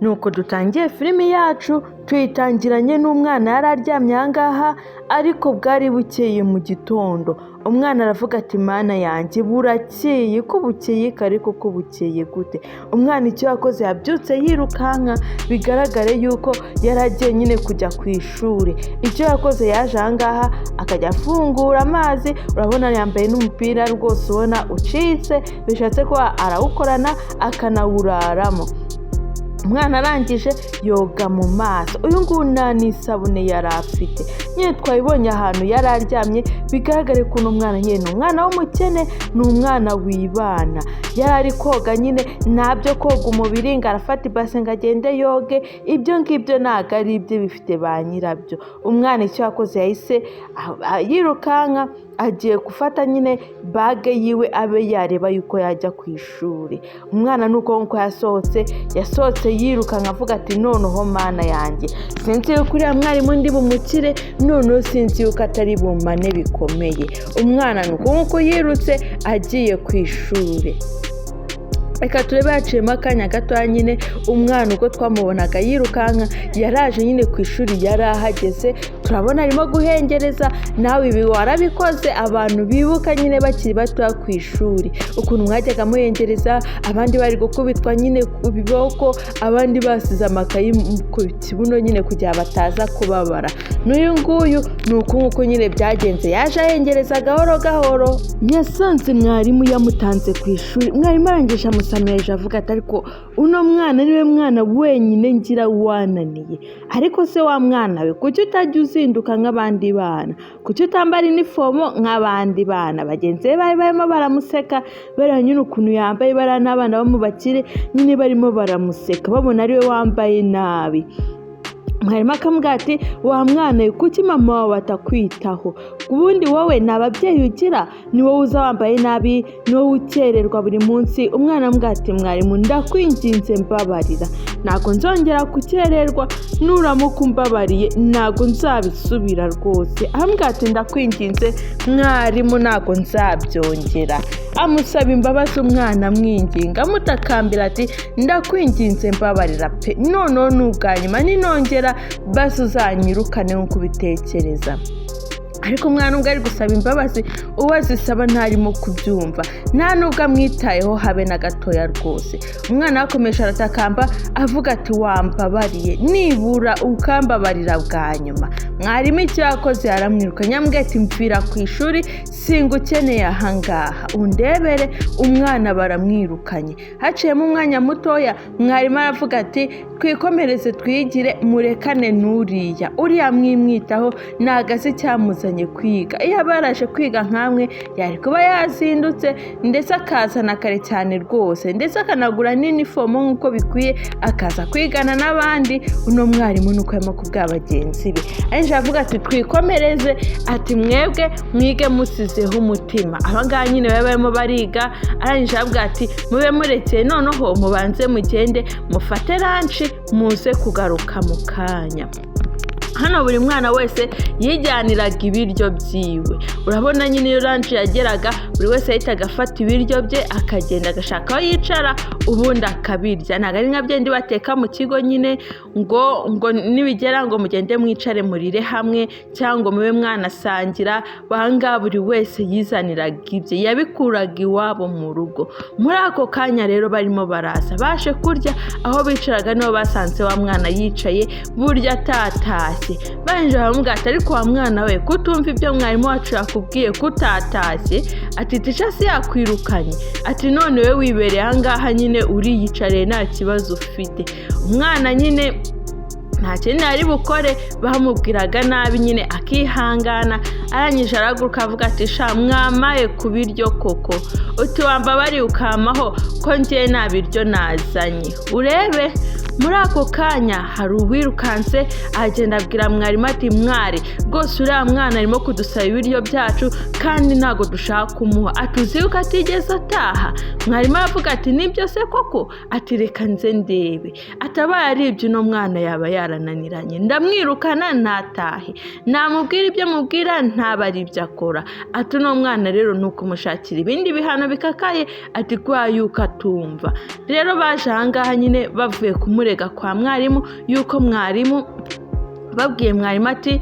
nuko dutangiye filime yacu tuyitangiranye n'umwana yari aryamye ahangaha ariko bwari bukeye mu gitondo. Umwana aravuga ati mana yanjye burakeye, ko bukeye ariko ko bukeye gute? Umwana icyo yakoze yabyutse yirukanka, bigaragare yuko yari agiye nyine kujya ku ishuri. Icyo yakoze yaje ahangaha akajya afungura amazi, urabona yambaye n'umupira rwose ubona ucitse, bishatse ko arawukorana akanawuraramo. Umwana arangije yoga mu maso, uyu nguyu nta n'isabune yari afite. Nyine twabibonye ahantu yari aryamye, bigaragare ko uno mwana nyine ni umwana w'umukene, ni umwana wibana. Yari ari koga nyine, ntabyo koga umubiri ngo arafata ibase ngo agende yoge, ibyo ngibyo ntabwo ari ibyo, bifite ba nyirabyo. Umwana icyo yakoze yahise yirukanka agiye gufata nyine bage yiwe abe yareba yuko yajya ku ishuri. Umwana nuko nkuko yasohotse yirukanka avuga ati noneho mana yanjye, sinzi yuko uriya mwarimu ndi bumukire, noneho sinzi yuko atari bumane bikomeye. Umwana nuko nkuko yirutse agiye ku ishuri. Reka turebe haciyemo akanya gatoya nyine umwana ubwo twamubonaga yirukanka yaraje nyine ku ishuri, yari ahageze turabona arimo guhengereza. Nawe ibi warabikoze, abantu bibuka nyine bakiri batoya ku ishuri ukuntu mwajyaga muhengereza, abandi bari gukubitwa nyine ku biboko, abandi basize amakayi ku kibuno nyine kugira bataza kubabara. N'uyu nguyu ni uku nguku nyine byagenze, yaje ahengereza gahoro gahoro. Yasanze mwarimu yamutanze ku ishuri, mwarimu arangije amusamirije avuga ati ariko uno mwana niwe mwana wenyine ngira wananiye, ariko se wa mwana we kuki utajya uzinduka nk'abandi bana, kuki utambara inifomo nk'abandi bana? Bagenzi be bari barimo baramuseka, bariya nyine ukuntu yambaye, bariya n'abana bo mu bakire nyine barimo baramuseka babona ariwe wambaye nabi. Mwarimu akamubwira ati wa mwana we kuki mama wawe atakwitaho? Ubundi wowe nta babyeyi ugira, ni wowe uza wambaye nabi, ni wowe ukererwa buri munsi. Umwana amubwira ati mwarimu ndakwinginze mbabarira, ntabwo nzongera gukererwa, nuramuka umbabariye ntabwo nzabisubira rwose. Amubwira ati ndakwinginze mwarimu ntabwo nzabyongera. Amusaba imbabazi umwana amwinginga, amutakambira ati ndakwinginze mbabarira pe, noneho n'ubwa nyuma ninongera basi uzanyirukane nk'uko ubitekereza. Ariko umwana ubwo ari gusaba imbabazi, uwo azisaba ntarimo kubyumva, nta nubwo amwitayeho habe na gatoya rwose. Umwana yakomeje aratakamba avuga ati wambabariye, nibura ukambabarira bwa nyuma. Mwarimu icyo yakoze yaramwirukanye, amubwira ati mvira ku ishuri, singukeneye ahangaha, undebere. Umwana baramwirukanye. Haciyemo umwanya mutoya, mwarimu aravuga ati twikomereze twigire, murekane n'uriya, uriya mwimwitaho ntago azi icyamuzanye kwiga. Iyo aba yaraje kwiga nkamwe yari kuba yazindutse ndetse akazana kare cyane rwose, ndetse akanagura n'inifomo nk'uko bikwiye, akaza kwigana n'abandi. Uno mwarimu nuko arimo kubwira bagenzi be, arangije avuga ati twikomereze, ati mwebwe mwige musizeho umutima. Abangaha nyine baba barimo bariga, arangije avuga ati mube murekeye noneho mubanze mugende mufate lanchi muze kugaruka mu kanya. Hano buri mwana wese yijyaniraga ibiryo byiwe. Urabona nyine iyo lunch yageraga, buri wese yahitaga afata ibiryo bye akagenda agashaka aho yicara ubundi akabirya. Ntabwo ari nka byendi bateka mu kigo nyine ngo nibigera ngo mugende mwicare murire hamwe cyangwa mube mwanasangira. Banga buri wese yizaniraga ibye, yabikuraga iwabo mu rugo. Muri ako kanya rero barimo baraza baje kurya, aho bicaraga niho basanze wa mwana yicaye burya atatashye. Barangije baramubwira ati ariko wa mwana we kutumva ibyo mwarimu wacu yakubwiye kutatashye, ati tisha si yakwirukanye, ati none we wibereye ahangaha nyine uriyicariye nta kibazo ufite. Umwana nyine nta kintu ari bukore, bamubwiraga nabi nyine akihangana. Arangije araguruka avuga ati sha mwamaye ku biryo koko, uti wambabariye ukamaho ko njye nta biryo nazanye urebe. Muri ako kanya hari uwirukanse agenda abwira mwarimu ati mwari rwose uriya mwana arimo kudusaba ibiryo byacu kandi ntago dushaka kumuha, atuzi yuko atigeze ataha. Mwarimu aravuga ati nibyo se koko? Ati reka nze ndebe, atabaye ari ibyo uno mwana yaba yarananiranye, ndamwirukana ntatahe, namubwira ibyo mubwira ntaba ari ibyo akora. Ati uno mwana rero ni ukumushakira ibindi bihano bikakaye, ati kwa yuko atumva. Rero baje ahangaha nyine bavuye kumureba kumurega kwa mwarimu yuko mwarimu babwiye mwarimu ati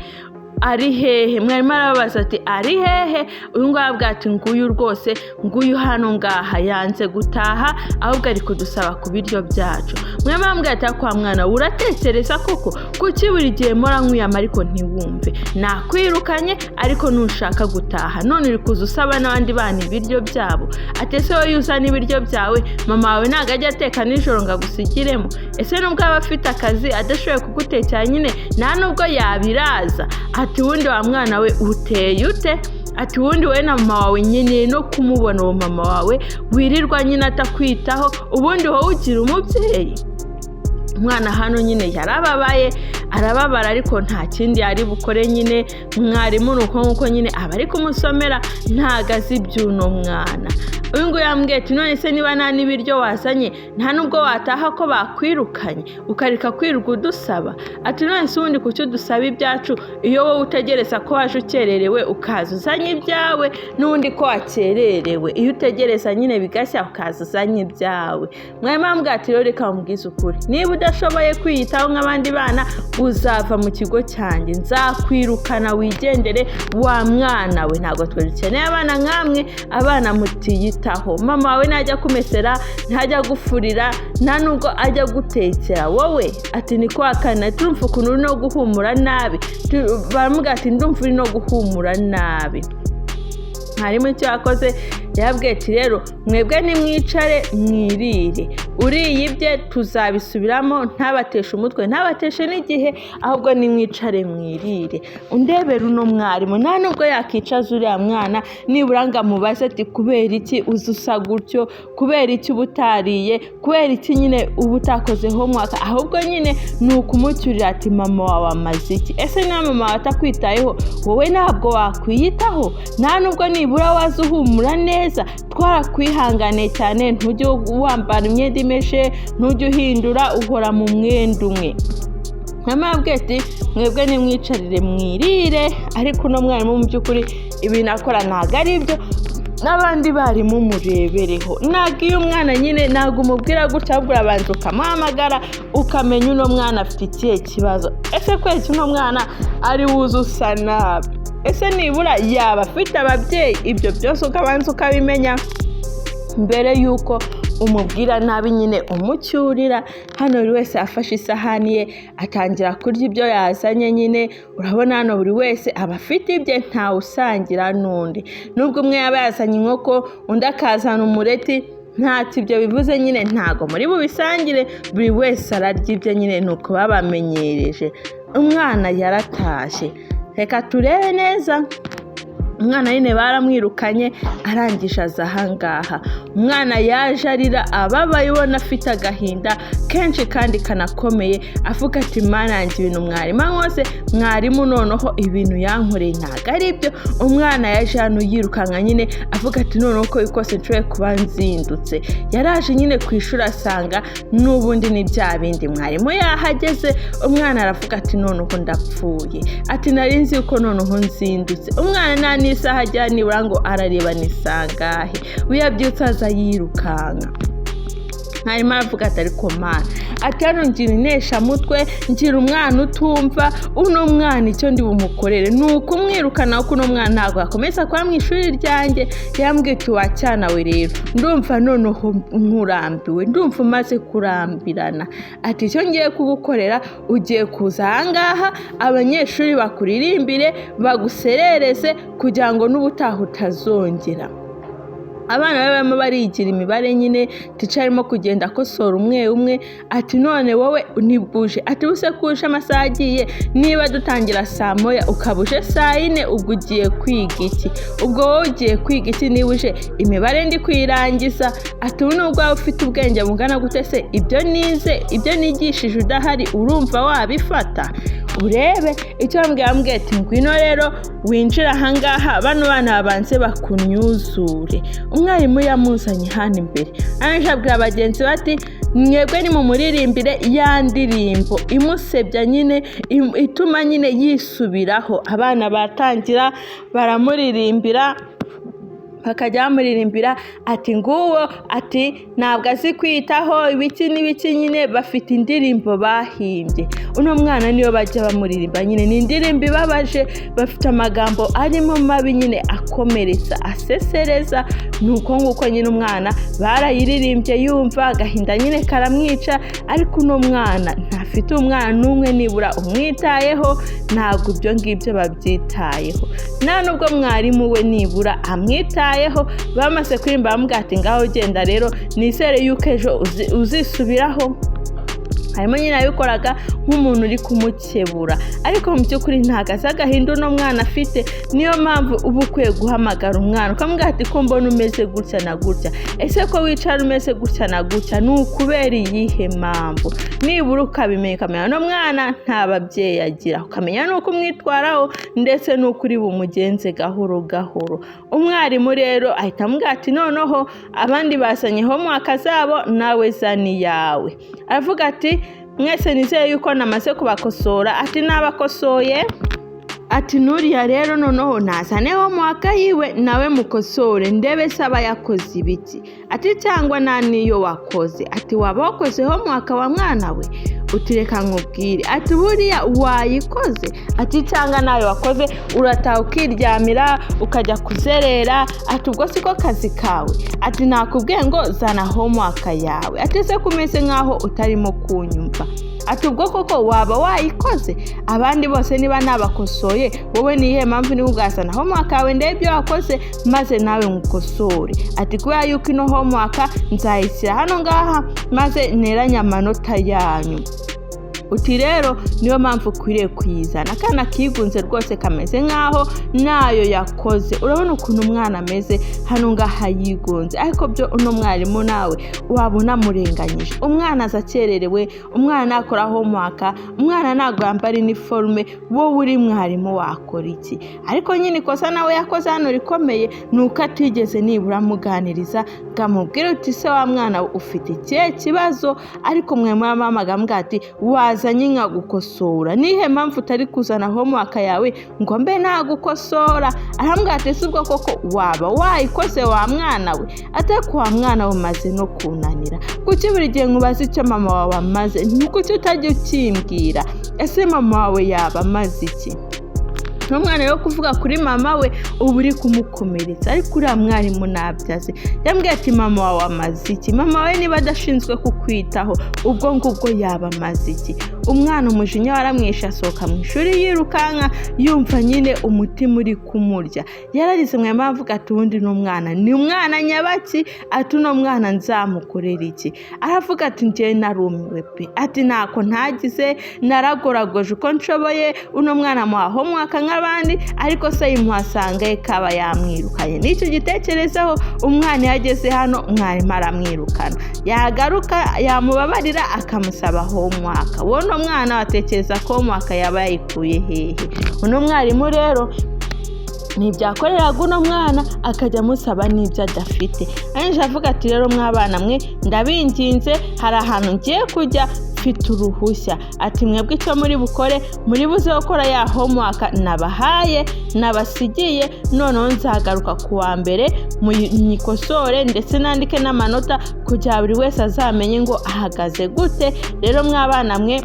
ari hehe. Mwarimu arababaza ati ari hehe. Uyu nguyu arabwira ati nguyu rwose, nguyu hano ngaha yanze gutaha ahubwo ari kudusaba ku biryo byacu. Mwarimu arambwira ati kwa mwana uratekereza koko kuki buri gihe mpora nkwiyama ariko ntiwumve? Nakwirukanye ariko ntushaka gutaha, none uri kuza usaba n'abandi bana ibiryo byabo. Ati ese wowe uzana ibiryo byawe mama wawe ntabwo ajya ateka nijoro ngo agusigiremo? Ese nubwo aba afite akazi adashoboye kugutekera nyine nta nubwo yabiraza? Ati wundi wa mwana we uteye ute? Ati wundi we na mama wawe nyine no kumubona uwo mama wawe wirirwa nyine atakwitaho, ubundi wowe ugira umubyeyi? Umwana hano nyine yarababaye, arababara ariko nta kindi yari bukore nyine. Mwarimu nuko nkuko nyine aba ari kumusomera ntago azi iby'uno mwana. Uyu nguyu yambwiye ati none se niba nta n'ibiryo wazanye nta nubwo wataha ko bakwirukanye ukareka kwirirwa udusaba? Ati none se ubundi kuki udusaba ibyacu iyo wowe utegereza ko waje ukererewe ukaza uzanye ibyawe, n'ubundi ko wakererewe iyo utegereza nyine bigashya ukaza uzanye ibyawe? Mwarimu arambwira ati rero reka mubwize ukuri, niba udashoboye kwiyitaho nk'abandi bana uzava mu kigo cyanjye, nzakwirukana wigendere wa mwana we. Ntabwo twe dukeneye abana nk'amwe, abana mutiyitaho. Mama wawe ntajya kumesera, ntajya gufurira, nta nubwo ajya gutekera wowe. Ati ni kwa kana turumva ukuntu uri no guhumura nabi. Baramubwira ati ndumva uri no guhumura nabi. Harimo icyo yakoze yabwiye ati rero mwebwe nimwicare mwirire, uriyibye tuzabisubiramo, ntabateshe umutwe ntabateshe n'igihe, ahubwo nimwicare mwirire. Undebera uno mwarimu nta nubwo yakicaza uriya mwana nibura ngo amubaze ati kubera iki uzusa gutyo, kubera iki uba utariye, kubera iki nyine uba utakoze homework, ahubwo nyine ni ukumucyurira ati mama wawe amaze iki? Ese niba mama wawe atakwitayeho wowe ntabwo wakwiyitaho? Nta nubwo nibura waza uhumura neza, twarakwihanganiye cyane, ntujye wambara imyenda imeshe, ntujye uhindura, uhora mu mwenda umwe. Mama yabwiye ati mwebwe nimwicarire mwirire, ariko uno mwarimu mu by'ukuri ibintu akora ntabwo ari byo, n'abandi barimu murebereho. Ntabwo iyo umwana nyine ntabwo umubwira gutya, ahubwo urabanza ukamuhamagara ukamenya uno mwana afite ikihe kibazo. Ese kwezi uno mwana ari wuze usa nabi? Ese nibura yaba afite ababyeyi? Ibyo byose ukabanza ukabimenya mbere yuko umubwira nabi nyine umucyurira. Hano buri wese afashe isahani ye atangira kurya ibyo yazanye nyine. Urabona hano buri wese aba afite ibye, ntawe usangira n'undi. Nubwo umwe yaba yazanye inkoko undi akazana umureti, ntacyo ibyo bivuze nyine ntago muri bubisangire, buri wese ararya ibye nyine, nuko babamenyereje. Umwana yaratashye, reka turebe neza. Umwana nyine baramwirukanye arangije aza ahangaha. Umwana yaje arira ababaye, ubona afite agahinda kenshi kandi kanakomeye, avuga ati mana yanjye ibintu mwarimu nkose, mwarimu noneho ibintu yankoreye ntabwo ari byo. Umwana yaje hano yirukanka nyine avuga ati noneho ko bikose nshoboye kuba nzindutse. Yaraje nyine ku ishuri asanga n'ubundi ni bya bindi, mwarimu yahageze. Umwana aravuga ati noneho ndapfuye, ati nari nzi ko noneho nzindutse. Umwana nta n'isaha ajya nibura ngo arareba ni sangahe, uyabyutse aza yirukanka. Mwarimu aravuga ati ariko mana, ati hano ngira ineshamutwe, ngira umwana utumva, uno mwana icyo ndi bumukorere ni ukumwirukana, kuko uno mwana ntabwo akomeza kuba mu ishuri ryanjye. Yambwiye ati wacyana we rero, ndumva noneho nkurambiwe, ndumva umaze kurambirana. Ati icyo ngiye kugukorera, ugiye kuza ahangaha abanyeshuri bakuririmbire baguserereze kugira ngo n'ubutaha utazongera. Abana barimo barigira imibare nyine, teacher arimo kugenda akosora umwe umwe. Ati none wowe nibuje, ati buse kuje amasaha agiye, niba dutangira saa moya ukabuje saa 4 ubwo ugiye kwiga iki? Ubwo wowe ugiye kwiga iki niba uje imibare ndi kwirangiza? Ati nubwo waba ufite ubwenge bungana gute se, ibyo nize ibyo nigishije udahari urumva wabifata? Urebe icyo mbwambwe ati ngwino rero winjira ahangaha, bano bana babanze bakunyuzure. Umwarimu yamuzanye hano imbere, arangije abwira abagenzi bati mwebwe ni mu muririmbire ya ndirimbo imusebya nyine, ituma nyine yisubiraho. Abana batangira baramuririmbira bakajya bamuririmbira ati nguwo ati ntabwo azi kwitaho ibiki n'ibiki, nyine bafite indirimbo bahimbye. Uno mwana niyo bajya bamuririmba, nyine ni indirimbo ibabaje, bafite amagambo arimo mabi nyine akomeretsa asesereza. Nuko nguko nyine umwana barayiririmbye yumva agahinda nyine karamwica, ariko uno mwana ntafite umwana n'umwe nibura umwitayeho, ntabwo ibyo ngibyo babyitayeho, nta nubwo mwarimu we nibura amwitayeho. Bamaze kuririmba bamubwira ati ngaho genda rero, nizere yuko ejo uzisubiraho. harimo nyine yabikoraga nk'umuntu uri kumukebura, ariko mu by'ukuri ntago azi agahinda uno mwana afite. Niyo mpamvu uba ukwiye guhamagara umwana ukamubwira ati ko mbona umeze gutya na gutya, ese ko wicara umeze gutya na gutya ni ukubera iyihe mpamvu? Nibura ukabimenya, ukamenya uno mwana nta babyeyi agira, ukamenya n'uko umwitwaraho ndetse n'uko uri bumugenze gahoro gahoro. Umwarimu rero ahita amubwira ati noneho abandi basanye homework zabo, nawe zani yawe. Aravuga ati mwese nizeye yuko namaze kubakosora. Ati nabakosoye, ati nuriya rero noneho nazane homework yiwe nawe mukosore ndebe saba yakoze ibiki. Ati cyangwa naniyo wakoze, ati waba wakoze homework wa mwana we? Utireka nkubwire, ati buriya wayikoze? Ati cyangwa nayo wakoze urataha ukiryamira ukajya kuzerera? Ati ubwo siko kazi kawe? Ati nakubwiye ngo zana homework yawe. Ati se kumeze nkaho utarimo kunyumva? Ati ubwo koko waba wayikoze? Abandi bose niba nabakosoye, wowe nihe mpamvu ni ugazana homework yawe ndebe ibyo wakoze maze nawe ngukosore? Ati kubera yuko ino homework nzayishyira hano ngaha maze neranya amanota yanyu. Uti rero niyo mpamvu ukwiriye kuyizana. Kana kigunze rwose kameze nkaho nayo yakoze. Urabona ukuntu umwana ameze hano ngaha yigunze, ariko byo uno mwarimu nawe wabona murenganyije. Umwana azakererewe, umwana nakora homework, umwana ntago yambara uniforme, wowe uri mwarimu wakora iki? Ariko nyine ikosa nawe yakoze hano rikomeye nuko atigeze nibura muganiriza ngamubwira uti se wa mwana ufite ikihe kibazo? Ariko mwe mwamamaga mbwa ati wazanye nkagukosora, nihe mpamvu utari kuzana homework yawe ngo mbe nagukosora? Arambwira ati se ubwo koko waba wayikoze wa mwana we? Atako wa mwana umaze no kunanira. Kuki buri gihe nkubaza icyo mama wawe amaze, nkuki utajya ukimbwira? Ese mama wawe yaba amaze iki? Umwana yo kuvuga kuri mama we ubu uri kumukomeretsa, ariko uriya mwarimu nabyaze. Yambwiye ati mama wawe amaze iki? Mama we niba adashinzwe kukwitaho ubwo ngubwo yaba amaze iki? Umwana umujinya waramwishe asohoka mu ishuri yirukanka, yumva nyine umutima uri kumurya. Yararize mwe mpavuga ati ubundi n'umwana ni umwana nyabaki? Ati uno mwana nzamukorera iki? Aravuga ati njye narumiwe pe, ati ntako ntagize, naragoragoje uko nshoboye. Uno mwana muha homework nk'abandi, ariko se yimuhasanga kaba yamwirukanye. Nicyo gitekerezaho umwana yageze hano mwarimu aramwirukana, yagaruka yamubabarira akamusaba homework. Wono mwana watekereza ko homework yaba yayikuye hehe? Uno mwarimu rero nibyakoreraga uno mwana akajya musaba n'ibyo adafite. Anje avuga ati rero mwabana mwe ndabinginze, hari ahantu ngiye kujya mfite uruhushya. Ati mwebwe icyo muri bukore, muri buze gukora ya homework nabahaye nabasigiye, noneho nzagaruka kuwa mbere munyikosore ndetse nandike n'amanota kugira buri wese azamenye ngo ahagaze gute. Rero mwabana mwe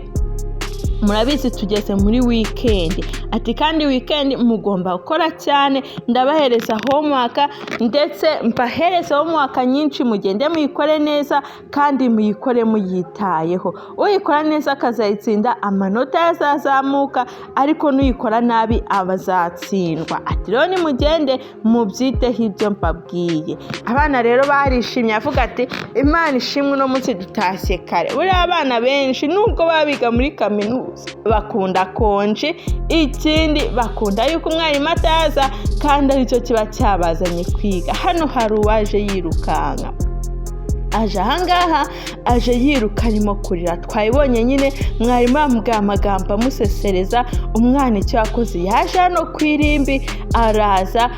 murabizi tugeze muri weekend. Ati kandi weekend mugomba gukora cyane, ndabahereza homework ndetse mbahereza homework nyinshi, mugende muyikore neza kandi muyikore muyitayeho. Uyikora neza akazayitsinda amanota yazazamuka, ariko nuyikora nabi abazatsindwa. Ati rero nimugende mubyiteho ibyo mbabwiye. Abana rero barishimye, avuga ati Imana ishimwe no munsi dutashye kare. Buri abana benshi nubwo babiga muri kaminuza bakunda konje, ikindi bakunda yuko umwarimu ataza kandi aricyo kiba cyabazanye kwiga. Hano hari uwaje yirukanka. aje ahangaha aje yiruka arimo kurira. Twayibonye nyine mwarimu yamubwiye amagambo amusesereza. Umwana icyo yakoze yaje hano ku irimbi araza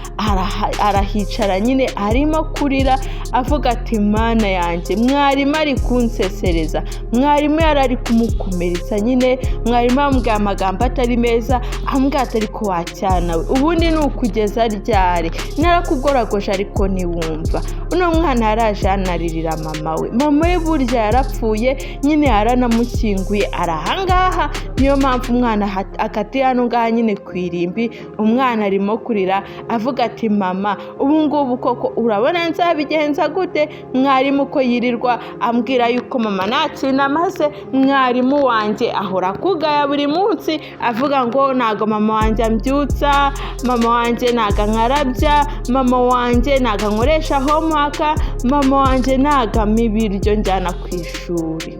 arahicara nyine arimo kurira avuga ati mana yanjye mwarimu ari kunsesereza. Mwarimu yari ari kumukomeretsa nyine. Mwarimu yamubwiye amagambo atari meza amubwira ati ariko wacyana we ubundi ni ukugeza ryari, narakugoragoje ariko ntiwumva. Uno mwana yaraje anaririra mama we. Mama we burya yarapfuye nyine yaranamushyinguye arahangaha. Niyo mpamvu umwana akati hano ngaha nyine ku irimbi. Umwana arimo kurira avuga ati mama ubu ngubu koko urabona nzabigenza gute? Mwarimu ko yirirwa ambwira yuko mama nta kintu amaze. Mwarimu wanjye ahora kugaya buri munsi avuga ngo ntago mama wanjye ambyutsa, mama wanjye ntago ankarabya, mama wanjye ntago ankoresha homework, mama wanjye ntago ampa ibiryo njyana ku ishuri.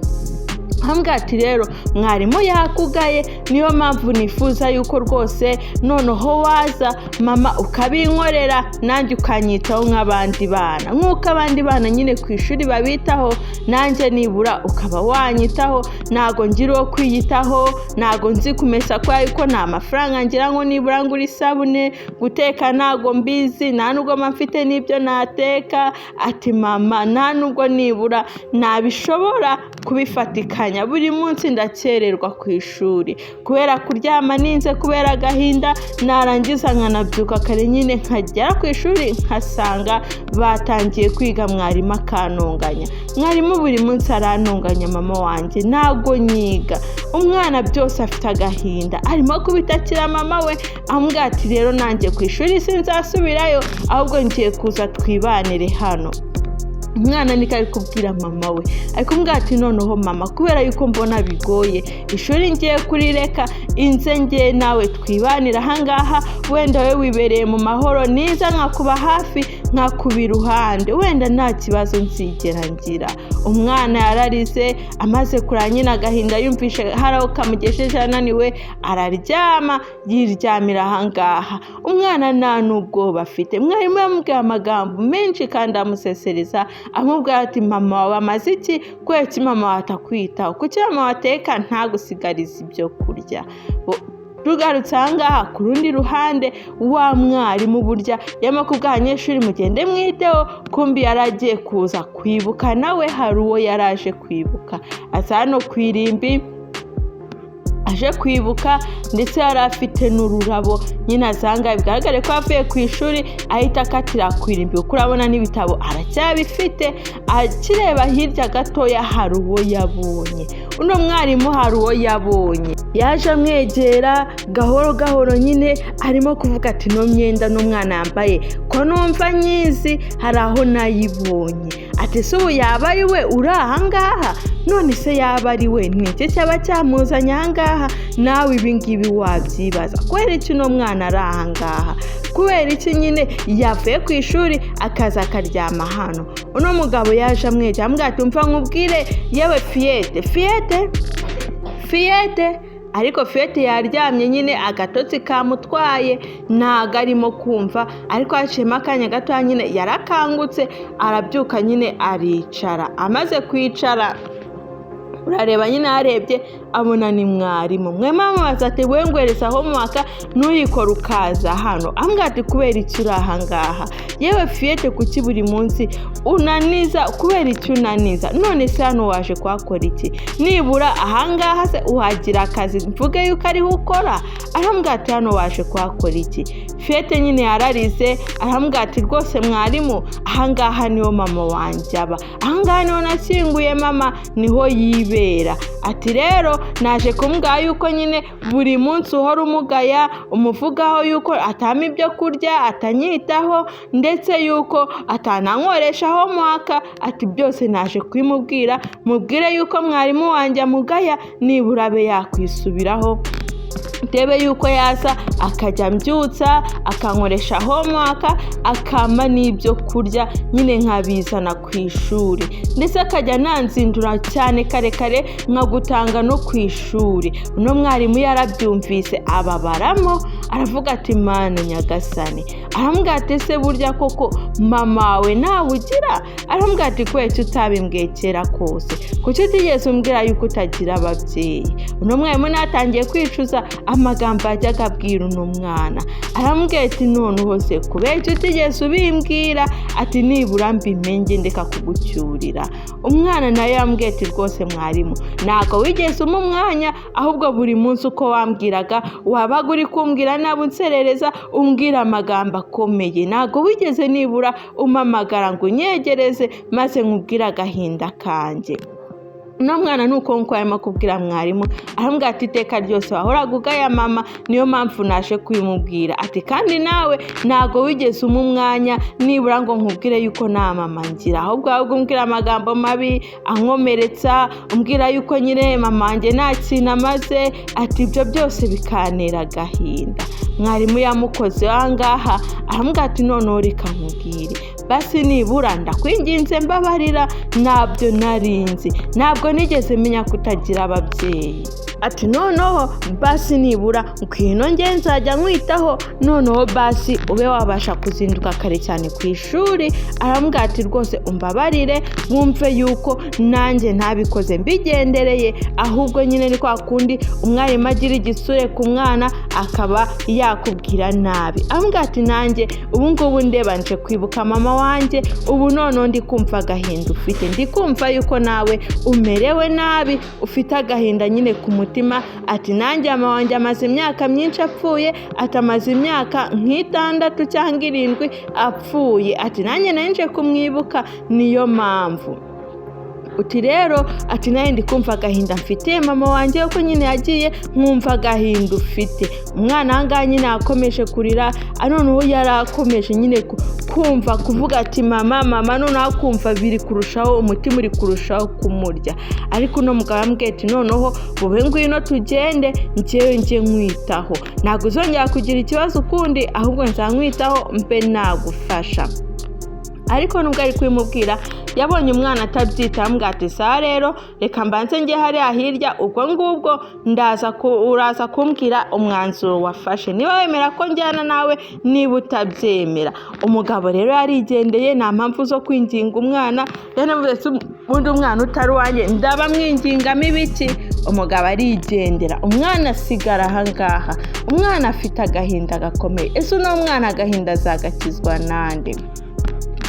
Ambwira ati rero mwarimu yakugaye, niyo mpamvu nifuza yuko rwose noneho waza mama ukabinkorera nanjye ukanyitaho nk'abandi bana, nk'uko abandi bana nyine ku ishuri babitaho, nanjye nibura ukaba wanyitaho. Ntago ngira uwo kwiyitaho, ntago nzi kumesa kwa yuko nta mafaranga ngira ngo nibura ngura isabune, guteka ntago mbizi, nta nubwo mfite n'ibyo nateka. Ati mama nta nubwo nibura nabishobora kubifatikanya, buri munsi ndakererwa ku ishuri kubera kuryama ninze kubera agahinda, narangiza nkanabyuka kare nyine nkagera ku ishuri nkasanga batangiye kwiga mwarimu akantonganya. Mwarimu buri munsi arantonganya mama wanjye ntago nyiga. Umwana byose afite agahinda arimo kubitakira mama we. Ambwira ati rero nanjye ku ishuri sinzasubirayo ahubwo ngiye kuza twibanire hano. Umwana niko ari kubwira mama we, ariko mbwira ati noneho mama kubera yuko mbona bigoye ishuri ngiye kurireka inze ngiye nawe twibanira ahangaha, wenda we wibereye mu mahoro, niza nkakuba hafi nkakuba iruhande, wenda nta kibazo nzigera ngira. Umwana yararize amaze kuranyina agahinda yumvishe haraho kamugesheje ananiwe araryama yiryamira ahangaha. Umwana nta n'ubwoba afite. Mwarimu yamubwiye amagambo menshi kandi amusesereza amubwira ati mama wawe amaze iki? Kweki mama watakwitaho? Kuki mama wateka ntagusigariza ibyo kurya? Tugarutse ahangaha ku rundi ruhande, wa mwarimu burya yamakubwa abanyeshuri mugende mwiteho, kumbi yaragiye kuza kwibuka nawe hari uwo yaraje kwibuka. Aza hano ku irimbi aje kwibuka ndetse yari afite n'ururabo nyine azanga bigaragare ko avuye ku ishuri ahita akatira ku irimbi kuko urabona n'ibitabo aracyabifite. Akireba hirya gatoya hari uwo yabonye. Uno mwarimu hari uwo yabonye, yaje amwegera gahoro gahoro nyine arimo kuvuga ati no myenda n'umwana yambaye ko numva nyizi, hari aho nayibonye. Ati se ubu yaba ari we uri ahangaha? None se yaba ari we n'iki cyaba cyamuzanye ahangaha? Nawe ibingibi wabyibaza kubera iki uno mwana ari ahangaha? Kubera iki nyine yavuye ku ishuri akaza akaryama hano? Uno mugabo yaje amwegera ambwira ati umva nkubwire yewe Fiyete, ariko Fiyete yaryamye nyine agatotsi kamutwaye ntago arimo kumva, ariko haciyemo akanya gato nyine yarakangutse arabyuka nyine aricara. Amaze kwicara urareba nyine yarebye abona ni mwarimu. Mwe mamubaza ati we ngwereza homework ntuyikora ukaza hano? Ambwira ati kubera iki uri ahangaha? Yewe Fiyete kuki buri munsi unaniza? Kubera iki unaniza? None se hano waje kuhakora iki? Nibura ahangaha se uhagira akazi mvuge yuko ariho ukora? Arambwira ati hano waje kuhakora iki? Fiyete nyine yararize arambwira ati rwose mwarimu ahangaha niho mama wanjye aba, ahangaha niho nashyinguye mama, niho yibera. Ati rero naje kumbwira yuko nyine buri munsi uhora umugaya umuvugaho yuko atama ibyo kurya, atanyitaho, ndetse yuko atanankoresha homework. Ati byose naje kubimubwira, mubwire yuko mwarimu wanjye amugaya nibura abe yakwisubiraho, ndebe yuko yaza akajya mbyutsa akankoresha homework akama n'ibyo kurya nyine nkabizana ku ishuri, ndetse akajya nanzindura cyane kare nkagutanga no ku ishuri. Uno mwarimu yarabyumvise ababaramo aravuga ati Mana nyagasani. Aramubwira ati se burya koko mama wawe ntawe ugira? Aramubwira ati kweki utabimbwiye kera kose, kuki utigeze umbwira yuko utagira ababyeyi? Uno mwarimu natangiye kwicuza amagambo yajyaga abwira uno mwana. Aramubwira ati noneho se kubera utigeze ubimbwira, ati nibura mbimenye ndeka kugucyurira. Umwana nawe yambwiye ati rwose mwarimu ntabwo wigeze umpa umwanya, ahubwo buri munsi uko wambwiraga wabaga uri kumbwira nabi unserereza umbwira amagambo akomeye, ntabwo wigeze nibura umpamagara ngo unyegereze maze nkubwire agahinda kanjye. Uno mwana nuko nkuko arimo kubwira mwarimu, aramubwira ati iteka ryose wahoraga ugaya mama, niyo mpamvu naje kubimubwira. Ati kandi nawe ntabwo wigeze umpa umwanya nibura ngo nkubwire yuko nta mama ngira, ahubwo umbwira amagambo mabi ankomeretsa, umbwira yuko nyine mama wanjye nta kintu amaze. Ati ibyo byose bikantera agahinda. Mwarimu yamukoze ahangaha, aramubwira ati noneho reka nkubwire, basi nibura ndakwinginze mbabarira, ntabyo narinzi, ntabwo nigeze menya ko utagira ababyeyi. Ati noneho basi nibura ngwino nge nzajya nkwitaho, noneho basi ube wabasha kuzinduka kare cyane ku ishuri. Aramubwira ati rwose umbabarire, wumve yuko nanjye ntabikoze mbigendereye, ahubwo nyine ni kwa kundi umwarimu agira igisure ku mwana akaba yakubwira nabi. Aramubwira ati nanjye ubu ngubu ndebanje kwibuka mama wanjye, ubu noneho ndi kumva agahinda ufite, ndi kumva yuko nawe umerewe nabi, ufite agahinda nyine ku mutima. Ati nanjye mama wanjye amaze imyaka myinshi apfuye, atamaze imyaka nk'itandatu cyangwa 7 apfuye. Ati nanjye nanje kumwibuka, niyo mpamvu. Uti rero ati nawe ndi kumva agahinda mfite mama wanjye uko nyine yagiye, nkumva agahinda ufite. Umwana ahangaha nyine akomeje kurira, noneho yarakomeje nyine kumva kuvuga ati mama noneho akumva biri kurushaho, umutima uri kurushaho kumurya. Ariko uno mugabo arambwira ati noneho wowe ngwino tugende njyewe nje nkwitaho, ntabwo uzongera kugira ikibazo ukundi, ahubwo nzankwitaho mbe nagufasha. Ariko nubwo ari kubimubwira yabonye umwana atabyita, aramubwira ati sawa rero reka mbanze njye hariya hirya, ubwo ngubwo uraza kumbwira umwanzuro wafashe, niba wemera ko njyana nawe, niba utabyemera. Umugabo rero yarigendeye, nta mpamvu zo kwinginga umwana, yanavuze ubundi umwana utari uwanjye ndaba mwingingamo ibiki. Umugabo arigendera, umwana asigara ahangaha. Umwana afite agahinda gakomeye. Ese uno mwana agahinda azagakizwa nande?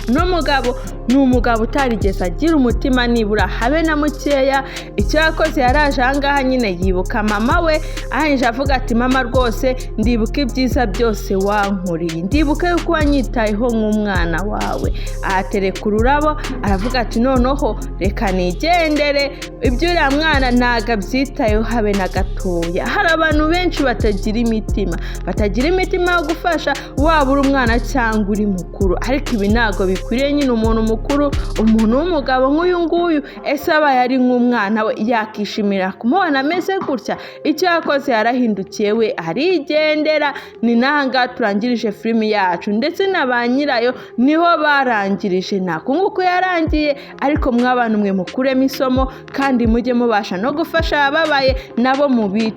No mugabo ni umugabo utarigeze agira umutima nibura habe na mukeya. Icyo yakoze yaraje ahangaha nyine yibuka mama we, ahanje avuga ati mama rwose ndibuka ibyiza byose wankoreye, ndibuka yuko wanyitayeho nk'umwana wawe. Ahatereka ururabo, aravuga ati noneho reka nigendere, ibyo uriya mwana ntago abyitayeho habe na gatoya. Hari abantu benshi batagira imitima yo gufasha, waba uri umwana cyangwa uri mukuru, ariko ibi ntago bikwiriye. Nyine umuntu mukuru, umuntu w'umugabo nk'uyu nguyu, ese abaye ari nk'umwana we yakishimira kumubona ameze gutya? Icyo yakoze yarahindukiye we arigendera. Ni nahanga turangirije filimi yacu, ndetse na ba nyirayo niho barangirije. Nakunguko yarangiye, ariko mw'abantu mwe mukuremo isomo kandi mujye mubasha no gufasha ababaye nabo mubite.